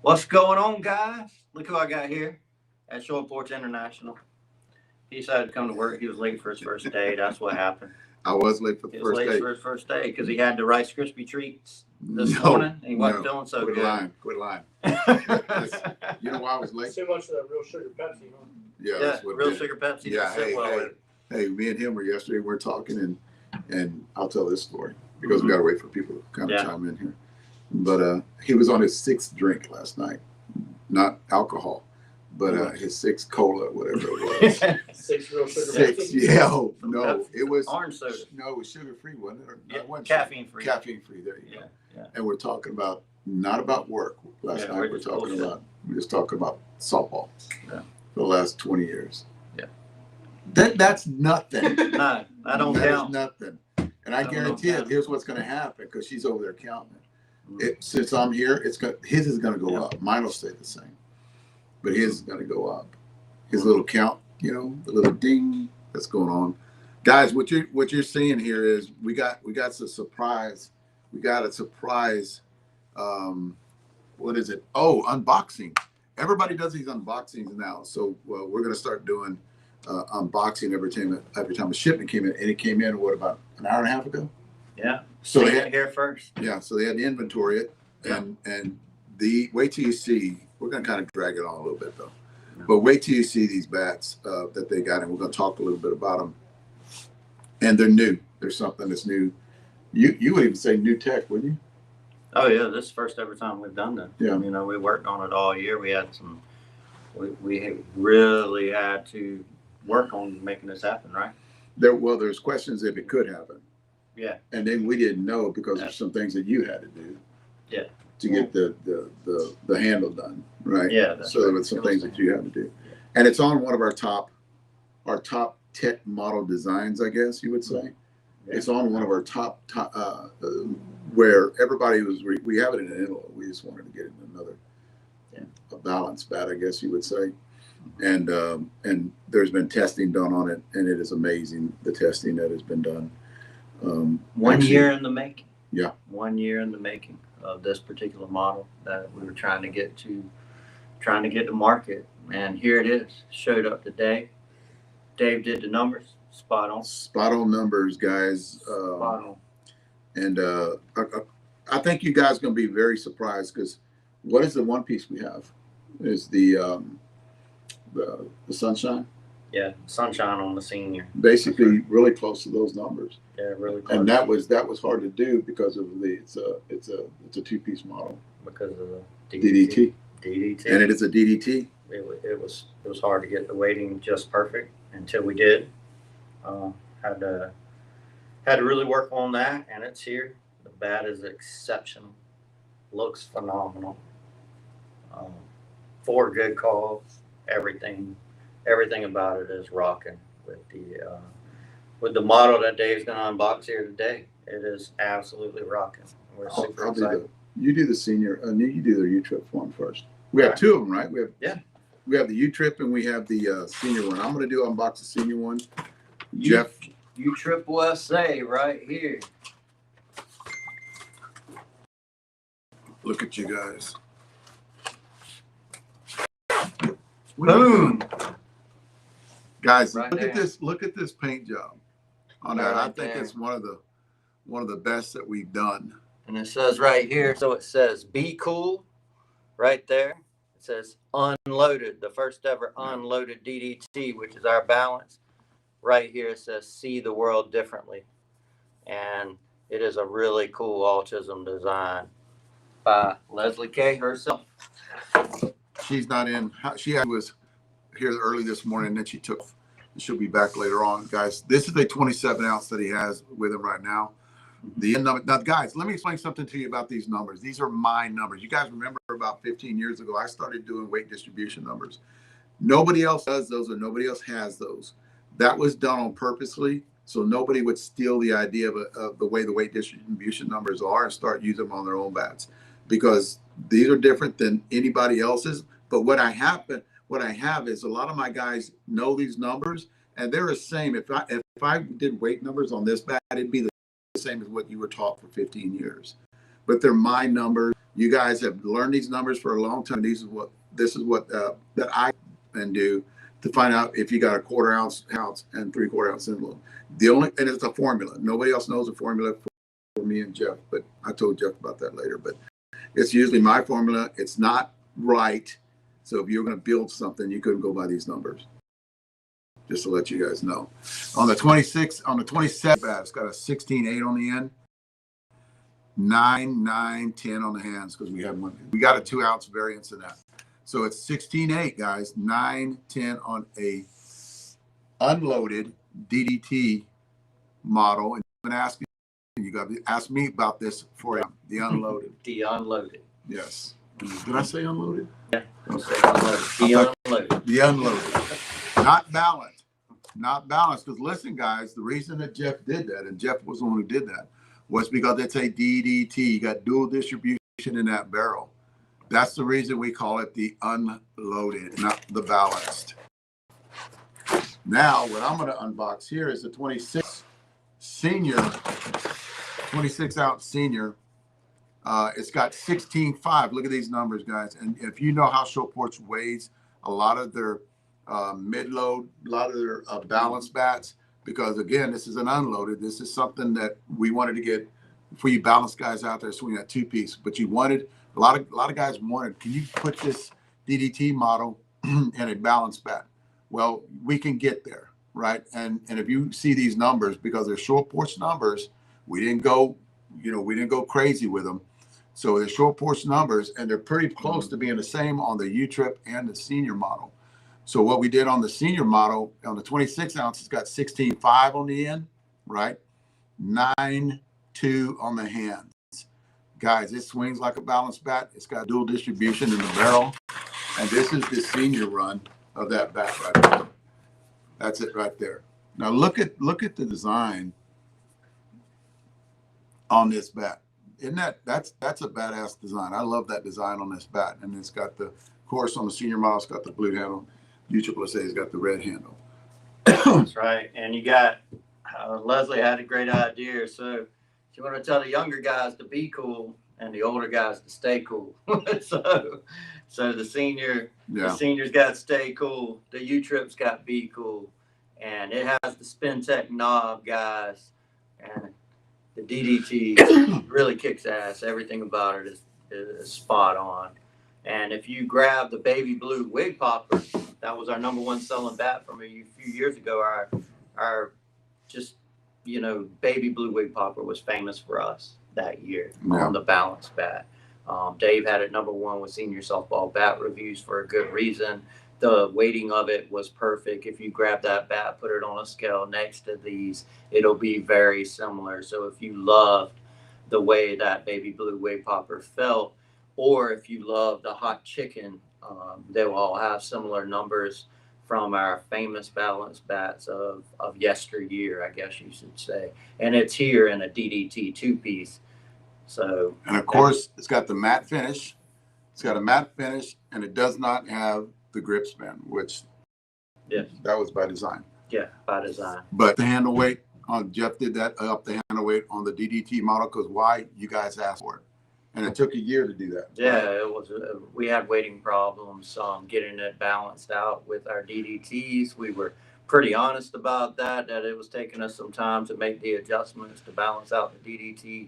What's going on, guys? Look who I got here at Short Porch International. He decided to come to work. He was late for his first day. That's what happened. I was late for the He was first late day. for his first day because he had the Rice Krispie treats this morning. And he wasn't feeling so Quit good. lying. Quit lying. You know why I was late? Too much of that real sugar Pepsi, huh? Yeah, Yeah, real sugar Pepsi. Yeah, hey, me and him were yesterday. We're talking, and I'll tell this story because we got to wait for people to kind of chime in here. But he was on his sixth drink last night, not alcohol, but his sixth cola, whatever it was. Six real sugar Six, Pepsi. yeah, no, it was orange soda. No, it was sugar free, wasn't it? Or, Yeah, wasn't caffeine free. Caffeine free. There you go. Yeah. And we're talking about not about work last night. We're just talking about softball for the last 20 years. Yeah. That's nothing. No, I don't count. That is nothing. And I guarantee it. Here's what's going to happen because she's over there counting it. Since I'm here, his is going to go up. Mine will stay the same, but his is going to go up. His little count, the little ding that's going on. Guys, what you're seeing here is we got some surprise. We got a surprise. What is it? Oh, unboxing. Everybody does these unboxings now, so we're going to start doing unboxing every time a shipment came in, and it came in about an hour and a half ago. Yeah. So they had here first. Yeah. So they had to inventory it, and wait till you see. We're going to kind of drag it on a little bit though, but wait till you see these bats that they got, and we're going to talk a little bit about them. And they're new. There's something that's new. You would even say new tech, wouldn't you? Oh yeah, this is the first ever time we've done that. Yeah. We worked on it all year. We had we really had to work on making this happen, right? There's questions if it could happen. Yeah. And then we didn't know because there's some things that you had to do. Yeah. To get the handle done, right? Yeah. So there were some things that you had to do, and it's on one of our top tech model designs, I guess you would say. Yeah. It's on one of our top where everybody was. We have it in an envelope. We just wanted to get it in another, a balanced bat, I guess you would say. And there's been testing done on it, and it is amazing the testing that has been done. 1 year in the making. Yeah. 1 year in the making of this particular model that we were trying to get to market, and here it is. Showed up today. Dave did the numbers. Spot on numbers, guys. Spot on. And I think you guys are going to be very surprised because what is the one piece we have? Is the sunshine? Yeah, sunshine on the senior. Basically, really close to those numbers. Yeah, really close. And that was hard to do because of it's a two-piece model. Because of the DDT. And it is a DDT. It was hard to get the weighting just perfect until we did. Had to really work on that, and it's here. The bat is exceptional. Looks phenomenal. 4 good calls. Everything about it is rocking with the model that Dave's going to unbox here today. It is absolutely rocking. We're super excited. You do the senior, you do the U-trip form first. We have 2 of them, right? We have the U-trip and we have the senior one. I'm going to unbox the senior one. Jeff, U-Triple-SA right here. Look at you guys. Boom. Guys, look at this paint job on that. I think it's one of the best that we've done. And it says right here, so it says "Be Cool" right there. It says unloaded, the first ever unloaded DDT, which is our balance. Right here it says "See the world differently," and it is a really cool autism design by Leslie K herself. She's not in. She was here early this morning, and then she took. She'll be back later on, guys. This is a 27 ounce that he has with him right now. The end number. Now, guys, let me explain something to you about these numbers. These are my numbers. You guys remember about 15 years ago, I started doing weight distribution numbers. Nobody else does those, or nobody else has those. That was done on purposely, so nobody would steal the idea of the way the weight distribution numbers are and start using them on their own bats, because these are different than anybody else's. But what I have is a lot of my guys know these numbers, and they're the same. If I did weight numbers on this bat, it'd be the same as what you were taught for 15 years. But they're my numbers. You guys have learned these numbers for a long time. This is what that I can do to find out if you got a 1/4 ounce and 3/4 ounce envelope. And it's a formula. Nobody else knows the formula for me and Jeff, but I told Jeff about that later. But it's usually my formula. It's not right. So if you're going to build something, you couldn't go by these numbers. Just to let you guys know. On the 27 bat, it's got a 16.8 on the end, 9, 9, 10 on the hands because we have one. We got a 2 ounce variance in that. So it's 16.8, guys, 9, 10 on a unloaded DDT model. And you've been asking, you got to ask me about this for the unloaded. The unloaded. Yes. Did I say unloaded? Yeah. Okay. The unloaded. The unloaded. Not balanced. Not balanced. Because listen, guys, the reason that Jeff did that, and Jeff was the one who did that, was because it's a DDT. You got dual distribution in that barrel. That's the reason we call it the unloaded, not the balanced. Now, what I'm going to unbox here is the 26 ounce senior. It's got 16.5. Look at these numbers, guys. And if you know how short porch weighs, a lot of their mid-load, a lot of their balanced bats, because again, this is an unloaded. This is something that we wanted to get for you balanced guys out there swinging that 2-piece. But you wanted a lot of guys wanted. Can you put this DDT model in a balanced bat? Well, we can get there, right? And if you see these numbers, because they're short porch numbers, we didn't go crazy with them. So they're short porch numbers, and they're pretty close to being the same on the U-Trip and the senior model. So what we did on the senior model, on the 26 ounce, it's got 16.5 on the end, right? 9.2 on the hands. Guys, it swings like a balanced bat. It's got dual distribution in the barrel. And this is the senior run of that bat right there. That's it right there. Now look at the design on this bat. Isn't that's a badass design. I love that design on this bat. And it's got the, of course, on the senior model, it's got the blue handle. USSA's got the red handle. That's right. And you got Leslie had a great idea. So you want to tell the younger guys to be cool and the older guys to stay cool. so the seniors got to stay cool. The U-Trip's got to be cool. And it has the Spin Tech knob, guys. And the DDT really kicks ass. Everything about it is spot on. And if you grab the baby blue wig popper, that was our #1 selling bat from a few years ago. Our just, baby blue wig popper was famous for us that year on the balanced bat. Dave had it #1 with senior softball bat reviews for a good reason. The weighting of it was perfect. If you grab that bat, put it on a scale next to these, it'll be very similar. So if you loved the way that baby blue wig popper felt, or if you love the hot chicken, they will all have similar numbers from our famous balanced bats of yesteryear, I guess you should say. And it's here in a DDT 2-piece. So, and of course, it's got the matte finish. It's got a matte finish, and it does not have the grip span, which that was by design. Yeah, by design. But the handle weight Jeff did that up the handle weight on the DDT model because why? You guys asked for it. And it took a year to do that. Yeah, it was. We had weighting problems getting it balanced out with our DDTs. We were pretty honest about that it was taking us some time to make the adjustments to balance out the DDT.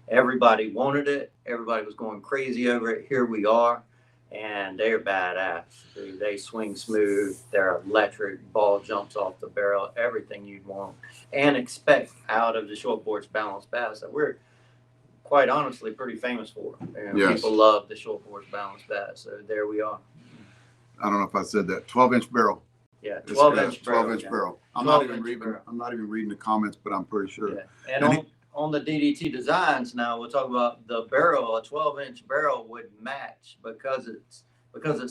Everybody wanted it. Everybody was going crazy over it. Here we are, and they're badass. They swing smooth. They're electric. Ball jumps off the barrel. Everything you'd want and expect out of the short porch balanced bats that we're quite honestly pretty famous for. And people love the short porch balanced bat. So there we are. I don't know if I said that. 12-inch barrel. Yeah, 12-inch barrel. 12-inch barrel. I'm not even reading the comments, but I'm pretty sure. Yeah. And on the DDT designs now, we'll talk about the barrel. A 12-inch barrel would match because it's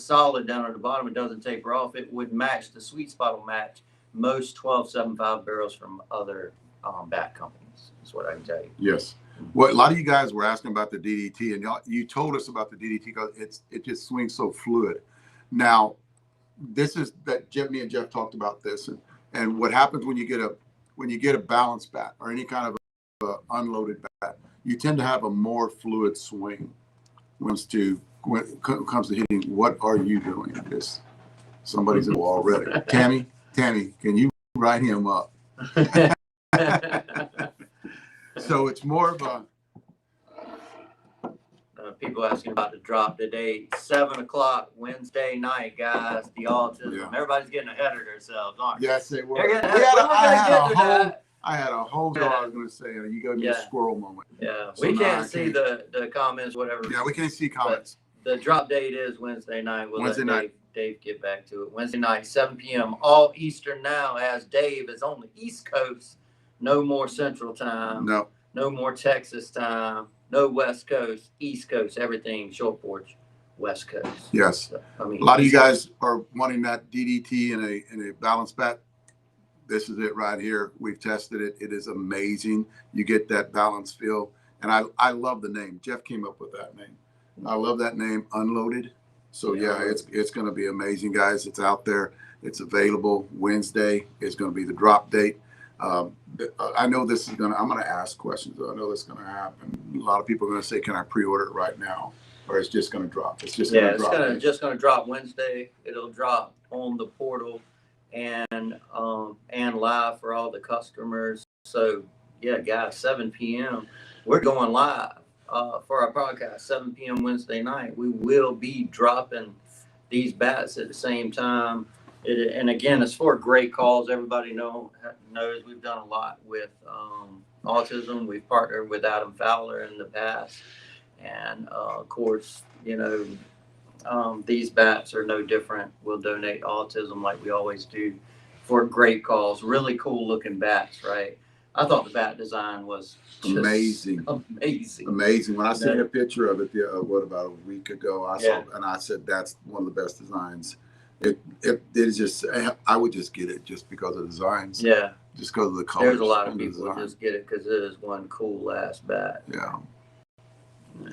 solid down at the bottom. It doesn't taper off. It would match, the sweet spot will match most 12.75 barrels from other bat companies. That's what I can tell you. Yes. Well, a lot of you guys were asking about the DDT, and you told us about the DDT because it just swings so fluid. Now, this is that me and Jeff talked about this, and what happens when you get a balanced bat or any kind of unloaded bat, you tend to have a more fluid swing. when it comes to hitting, what are you doing? This somebody's in the wall already. Tammy, can you write him up? So it's more of a people asking about the drop today, 7:00 Wednesday night, guys. The autism. Yeah. Everybody's getting ahead of themselves, aren't they? yes, it was. I had a whole thought I was going to say, and you gave me a squirrel moment. Yeah, So we now can't I see the comments, whatever. Yeah, we can't see comments. The drop date is Wednesday night. We'll Wednesday let night. Dave get back to it. Wednesday night, 7 p.m. All Eastern now, as Dave is on the East Coast. No more Central Time. No. No more Texas time. No West Coast, East Coast, everything short porch, West Coast. Yes. So, I mean, a lot of you guys are wanting that DDT in a balance bat. This is it right here. We've tested it. It is amazing. You get that balance feel. And I love the name. Jeff came up with that name. I love that name, Unloaded. So yeah, it's going to be amazing, guys. It's out there. It's available. Wednesday is going to be the drop date. I know this is I'm going to ask questions. I know this is going to happen. A lot of people are going to say, can I pre-order it right now? Or it's just going to drop. It's just going to drop. It's just going to drop Wednesday. It'll drop on the portal and live for all the customers. So yeah, guys, 7 p.m. We're going live for our podcast. 7 p.m. Wednesday night. We will be dropping these bats at the same time. And again, it's for great cause. Everybody knows we've done a lot with autism. We've partnered with Adam Fowler in the past. And of course, these bats are no different. We'll donate autism like we always do for a great cause. Really cool looking bats, right? I thought the bat design was just amazing. When I seen a picture of it, about a week ago, I saw and I said that's one of the best designs. It is just, I would just get it just because of the designs. Yeah. Just because of the colors. There's a lot of people who just get it because it is one cool ass bat. Yeah.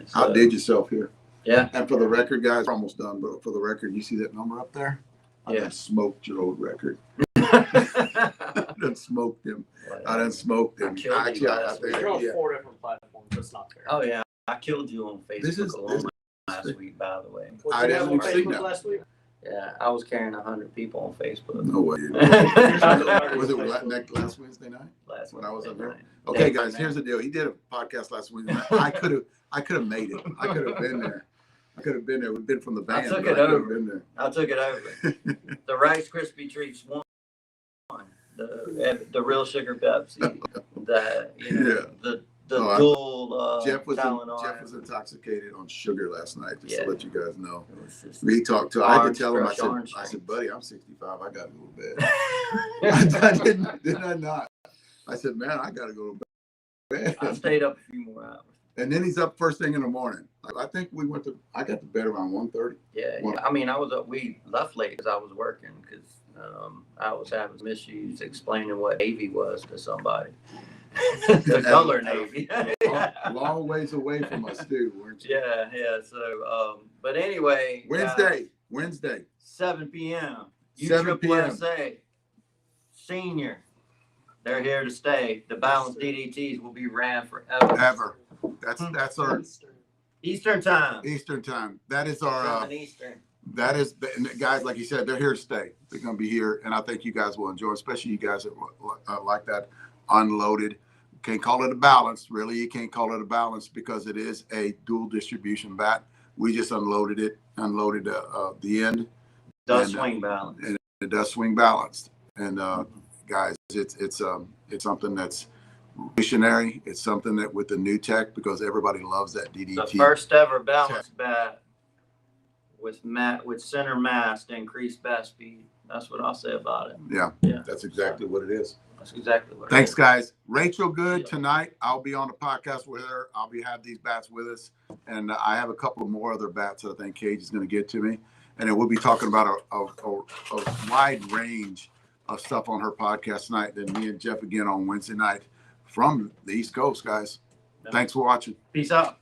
So, outdid yourself here. Yeah. And for the record, guys, we're almost done. But for the record, you see that number up there? I done smoked your old record. I done smoked him. I done smoked him. You're on 4 different platforms. That's not fair. Oh yeah, I killed you on Facebook last week, by the way. I didn't see that last week. Yeah, I was carrying 100 people on Facebook. No way. Was it last Wednesday night? When I was up there. Okay, guys, here's the deal. He did a podcast last Wednesday night. I could have made it. I could have been there. We've been from the band. I took it over. The Rice Krispie treats won. The real sugar Pepsi. The dual. Jeff was intoxicated on sugar last night. Just to let you guys know. We talked to. I had to tell him. I said, buddy, I'm 65. I got to go to bed. Did I not? I said, man, I got to go to bed. I stayed up a few more hours. And then he's up first thing in the morning. I think I got to bed around 1:30. Yeah. I mean, I was up. We left late because I was working because I was having some issues explaining what Navy was to somebody. The color Navy. long ways away from us too, weren't you? Yeah. So, but anyway. Wednesday. 7 p.m. 7 p.m. USSSA Senior. They're here to stay. The balanced DDTs will be ran forever. That's our Eastern time. Eastern time. That is our Eastern. That is, guys, like you said, they're here to stay. They're going to be here, and I think you guys will enjoy, especially you guys that like that Unloaded. Can't call it a balance. Really, you can't call it a balance because it is a dual distribution bat. We just unloaded the end. Swing balance. And it does swing balanced. And guys, it's something that's missionary. It's something that with the new tech, because everybody loves that DDT. The first ever balanced bat with center mass to increase bat speed. That's what I'll say about it. Yeah. That's exactly what it is. That's exactly what Thanks, guys. Rachel Good tonight. I'll be on the podcast with her. Have these bats with us. And I have a couple more other bats that I think Cage is going to get to me. And then we'll be talking about a wide range of stuff on her podcast tonight. Then me and Jeff again on Wednesday night from the East Coast, guys. Thanks for watching. Peace out.